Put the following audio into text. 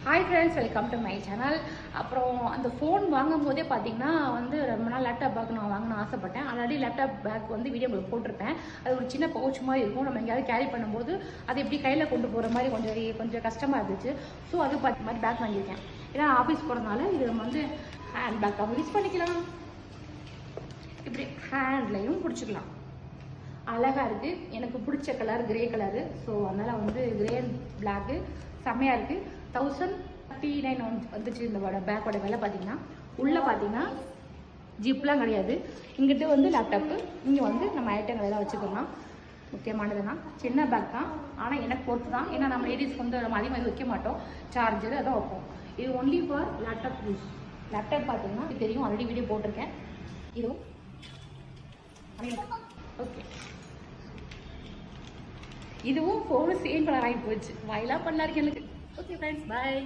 Hi friends, welcome to my channel. அப்புறம் அந்த phone வாங்கும் போதே பார்த்தீங்கன்னா ரொம்ப நாள் லேப்டாப் பேக் நான் வாங்கணும்னு ஆசைப்பட்டேன். ஆல்ரெடி லேப்டாப் பேக் வீடியோ உங்களுக்கு போட்டிருப்பேன். அது ஒரு சின்ன பவுச் மாதிரி இருக்கும். நம்ம எங்கேயாவது கேரி பண்ணும்போது அது எப்படி கையில் கொண்டு போகிற மாதிரி கொஞ்சம் கஷ்டமாக இருந்துச்சு. ஸோ அது பார்த்த மாதிரி பேக் வாங்கியிருக்கேன். ஏன்னா ஆஃபீஸ் போகிறதுனால இது நம்ம ஹேண்ட் பேக்காக யூஸ் பண்ணிக்கலாம். இப்படி ஹேண்ட்லையும் பிடிச்சிக்கலாம். அழகாக இருக்குது. எனக்கு பிடிச்ச கலர் கிரே கலரு. ஸோ அதனால் கிரே அண்ட் பிளாக்கு செம்மையாக இருக்குது. 1039 வந்துச்சு இந்த பேக்கோட விலை. பார்த்தீங்கன்னா உள்ளே பார்த்தீங்கன்னா ஜிப்லாம் கிடையாது. இங்கிட்ட லேப்டாப்பு, இங்கே நம்ம ஐட்டங்கள் எல்லாம் வச்சுக்கலாம். முக்கியமானதுன்னா சின்ன பேக் தான், ஆனால் எனக்கு பொறுத்து தான். ஏன்னா நம்ம லேடிஸ் நம்ம அதிகமாக வைக்க மாட்டோம். சார்ஜர் அதான் வைப்போம். இது only for laptop use. Laptop பார்த்தீங்கன்னா இது தெரியும், ஆல்ரெடி வீடியோ போட்டிருக்கேன். இதுவும் ஓகே, இதுவும் ஃபோனு சேம் கலர் ஆகி போச்சு. வாயிலாம் பண்ணலாம் இருக்கு எனக்கு. ஓகே ஃப்ரெண்ட்ஸ், பாய்.